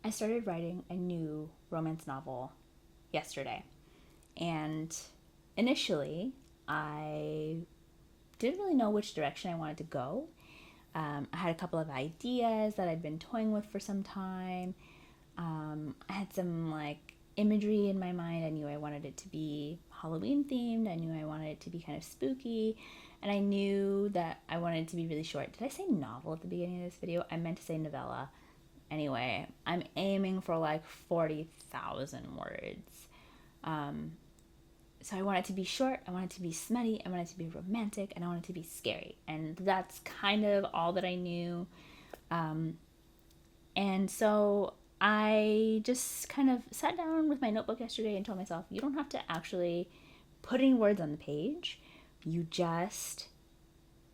I started writing a new romance novel yesterday. And initially, I didn't really know which direction I wanted to go. I had a couple of ideas that I'd been toying with for some time. I had some like imagery in my mind. I knew I wanted it to be Halloween themed. I knew I wanted it to be kind of spooky. And I knew that I wanted it to be really short. Did I say novel at the beginning of this video? I meant to say novella. Anyway, I'm aiming for like 40,000 words. So I want it to be short, I want it to be smutty, I want it to be romantic, and I want it to be scary. And that's kind of all that I knew. And so I just kind of sat down with my notebook yesterday and told myself, you don't have to actually put any words on the page. You just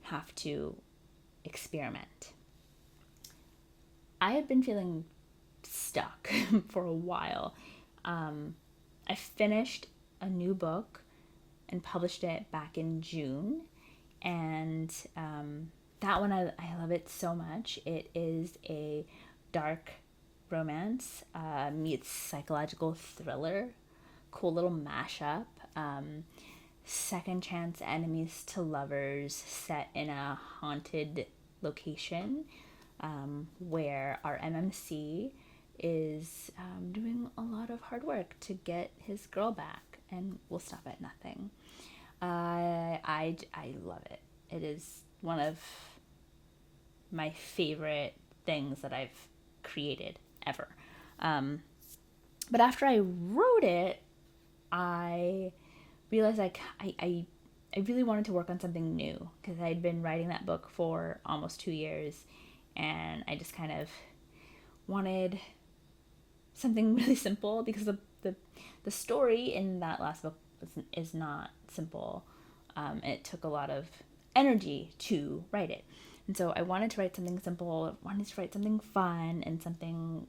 have to experiment. I had been feeling stuck for a while. I finished a new book and published it back in June. And that one, I love it so much. It is a dark romance meets psychological thriller. Cool little mashup. Second chance enemies to lovers set in a haunted location where our MMC is doing a lot of hard work to get his girl back and will stop at nothing. I love it. It is one of my favorite things that I've created ever. But after I wrote it, I realized I really wanted to work on something new because I'd been writing that book for almost 2 years, and I just kind of wanted something really simple because the story in that last book is not simple. It took a lot of energy to write it. And so I wanted to write something simple, I wanted to write something fun and something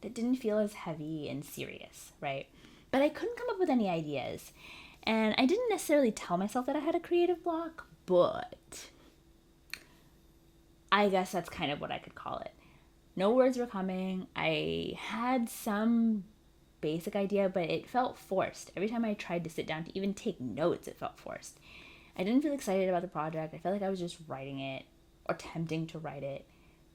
that didn't feel as heavy and serious, right? But I couldn't come up with any ideas. And I didn't necessarily tell myself that I had a creative block, but I guess that's kind of what I could call it. No words were coming. I had some basic idea, but it felt forced. Every time I tried to sit down to even take notes, it felt forced. I didn't feel excited about the project. I felt like I was just writing it or attempting to write it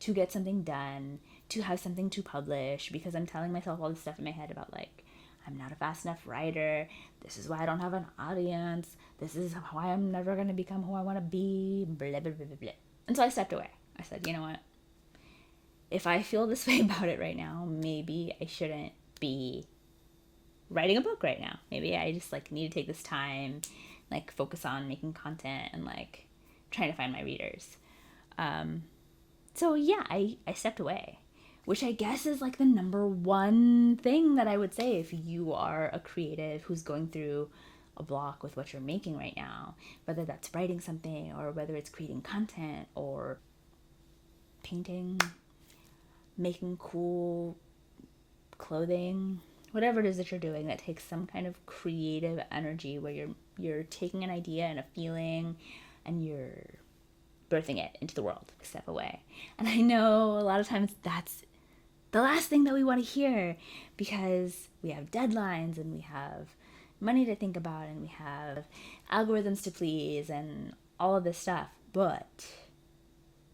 to get something done, to have something to publish, because I'm telling myself all this stuff in my head about like, I'm not a fast enough writer. This is why I don't have an audience. This is why I'm never going to become who I want to be. Blah, blah, blah, blah, blah. And so I stepped away. I said, you know what? If I feel this way about it right now, maybe I shouldn't be writing a book right now. Maybe I just like need to take this time, like focus on making content and like trying to find my readers. So yeah, I stepped away, which I guess is like the number one thing that I would say if you are a creative who's going through a block with what you're making right now, whether that's writing something or whether it's creating content or painting, making cool clothing, whatever it is that you're doing that takes some kind of creative energy where you're taking an idea and a feeling and you're birthing it into the world. Step away. And I know a lot of times that's the last thing that we want to hear because we have deadlines and we have money to think about and we have algorithms to please and all of this stuff. But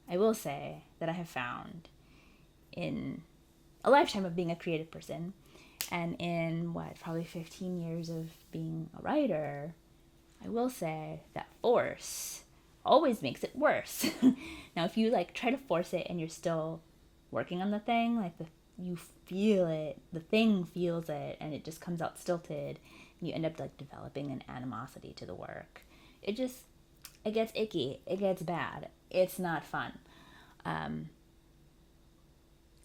I will say that I have found in a lifetime of being a creative person and in probably 15 years of being a writer, I will say that force always makes it worse. Now, if you like try to force it and you're still working on the thing, like you feel it, the thing feels it, and it just comes out stilted, and you end up like developing an animosity to the work. It gets icky. It gets bad. It's not fun.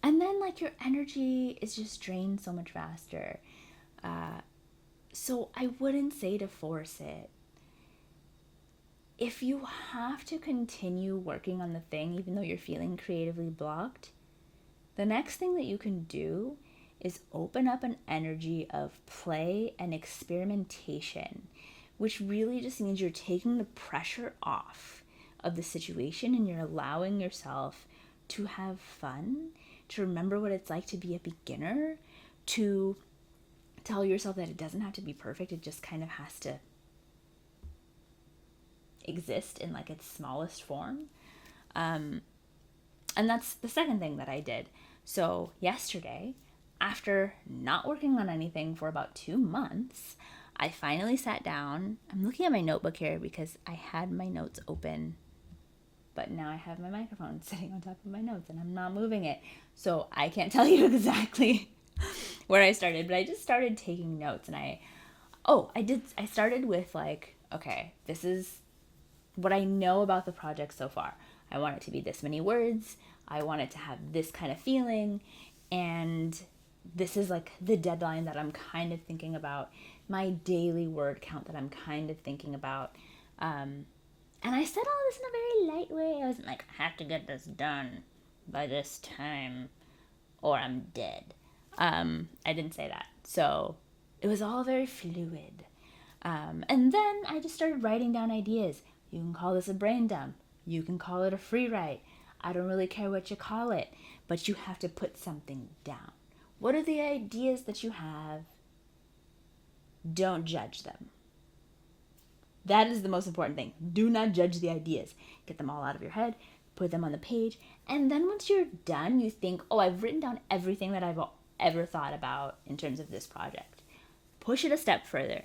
And then like your energy is just drained so much faster. So I wouldn't say to force it. If you have to continue working on the thing, even though you're feeling creatively blocked, the next thing that you can do is open up an energy of play and experimentation, which really just means you're taking the pressure off of the situation and you're allowing yourself to have fun, to remember what it's like to be a beginner, to tell yourself that it doesn't have to be perfect. It just kind of has to exist in like its smallest form. And that's the second thing that I did. So yesterday, after not working on anything for about 2 months, I finally sat down. I'm looking at my notebook here because I had my notes open, but now I have my microphone sitting on top of my notes and I'm not moving it. So I can't tell you exactly where I started, but I just started taking notes. And I started with like, okay, this is what I know about the project so far. I want it to be this many words. I want it to have this kind of feeling. And this is like the deadline that I'm kind of thinking about, my daily word count that I'm kind of thinking about. And I said all this in a very light way. I wasn't like, I have to get this done by this time or I'm dead. I didn't say that. So it was all very fluid. And then I just started writing down ideas. You can call this a brain dump. You can call it a free write. I don't really care what you call it, but you have to put something down. What are the ideas that you have? Don't judge them. That is the most important thing. Do not judge the ideas. Get them all out of your head, put them on the page, and then once you're done, you think, oh, I've written down everything that I've ever thought about in terms of this project. Push it a step further,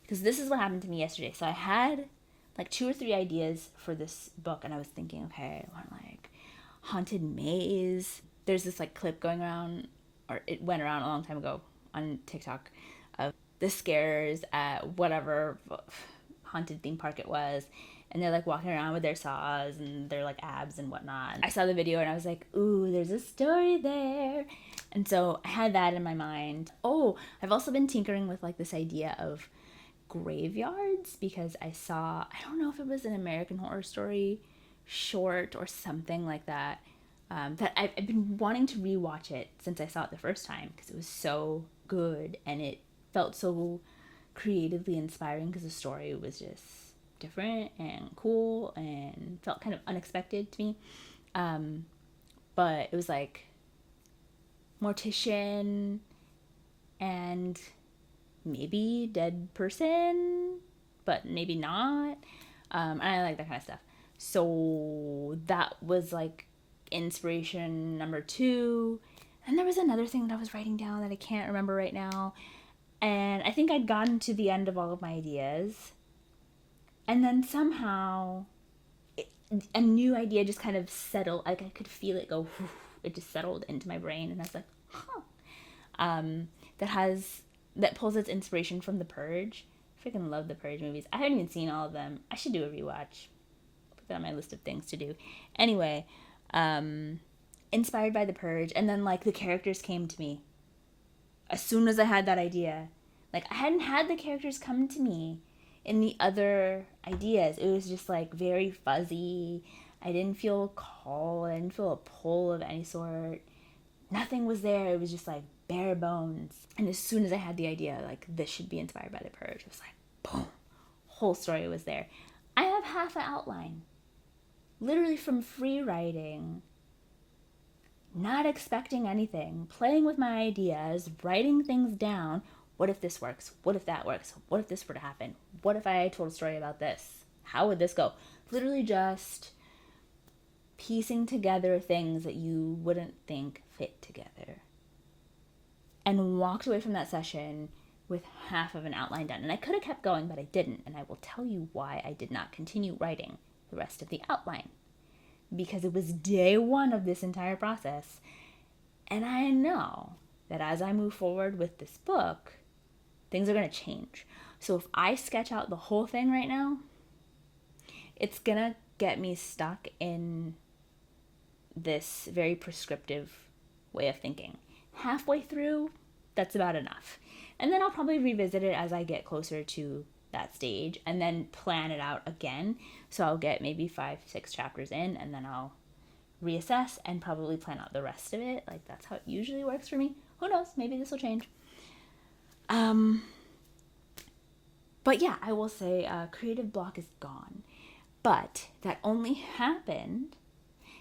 because this is what happened to me yesterday. So I had like 2 or 3 ideas for this book, and I was thinking, okay, I want like haunted maze. There's this like clip going around, or it went around a long time ago on TikTok, of the scares at whatever haunted theme park it was, and they're like walking around with their saws and their like abs and whatnot. I saw the video and I was like, ooh, there's a story there. And so I had that in my mind. Oh, I've also been tinkering with like this idea of graveyards, because I don't know if it was an American Horror Story short or something like that, that I've been wanting to rewatch it since I saw it the first time, because it was so good and it felt so creatively inspiring, because the story was just different and cool and felt kind of unexpected to me. But it was like mortician and maybe dead person, but maybe not. And I like that kind of stuff. So that was like inspiration number 2. And there was another thing that I was writing down that I can't remember right now. And I think I'd gotten to the end of all of my ideas. And then somehow a new idea just kind of settled. Like I could feel it go, it just settled into my brain. And I was like, that pulls its inspiration from The Purge. I freaking love The Purge movies. I haven't even seen all of them. I should do a rewatch. Put that on my list of things to do. Anyway, inspired by The Purge. And then like the characters came to me as soon as I had that idea. Like I hadn't had the characters come to me in the other ideas. It was just like very fuzzy. I didn't feel a call. I didn't feel a pull of any sort. Nothing was there. It was just like bare bones. And as soon as I had the idea, like this should be inspired by The Purge, it was like boom, whole story was there. I have half an outline, literally from free writing, not expecting anything, playing with my ideas, writing things down. What if this works? What if that works? What if this were to happen? What if I told a story about this? How would this go? Literally just piecing together things that you wouldn't think fit together. And walked away from that session with half of an outline done. And I could have kept going, but I didn't. And I will tell you why I did not continue writing the rest of the outline. Because it was day 1 of this entire process. And I know that as I move forward with this book, things are going to change. So if I sketch out the whole thing right now, it's going to get me stuck in this very prescriptive way of thinking. Halfway through, that's about enough. And then I'll probably revisit it as I get closer to that stage and then plan it out again. So I'll get maybe 5-6 chapters in and then I'll reassess and probably plan out the rest of it. Like that's how it usually works for me. Who knows? Maybe this will change. But yeah, I will say creative block is gone. But that only happened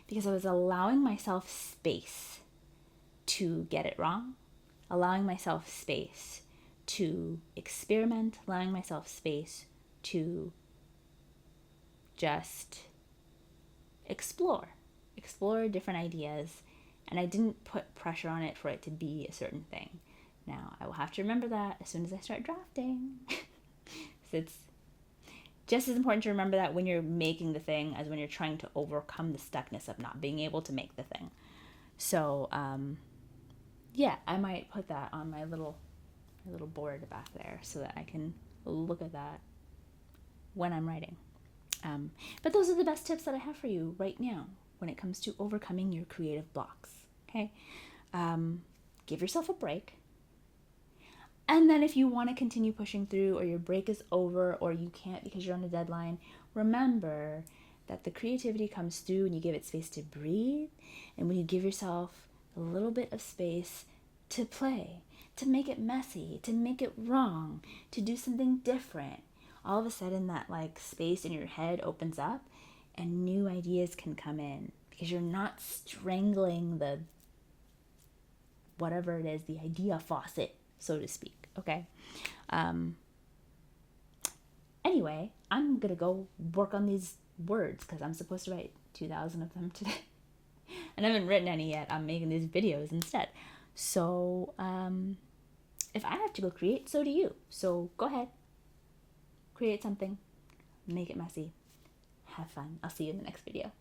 because I was allowing myself space to get it wrong, allowing myself space to experiment, allowing myself space to just explore different ideas. And I didn't put pressure on it for it to be a certain thing. Now, I will have to remember that as soon as I start drafting. So it's just as important to remember that when you're making the thing as when you're trying to overcome the stuckness of not being able to make the thing. So, yeah, I might put that on my little board back there so that I can look at that when I'm writing. But those are the best tips that I have for you right now when it comes to overcoming your creative blocks. Okay? Give yourself a break. And then if you want to continue pushing through, or your break is over, or you can't because you're on a deadline, remember that the creativity comes through when you give it space to breathe, and when you give yourself a little bit of space to play, to make it messy, to make it wrong, to do something different. All of a sudden that like space in your head opens up and new ideas can come in because you're not strangling the whatever it is, the idea faucet, so to speak. Okay. Anyway, I'm gonna go work on these words because I'm supposed to write 2,000 of them today. And I haven't written any yet. I'm making these videos instead. So if I have to go create, so do you. So go ahead, create something, make it messy, have fun. I'll see you in the next video.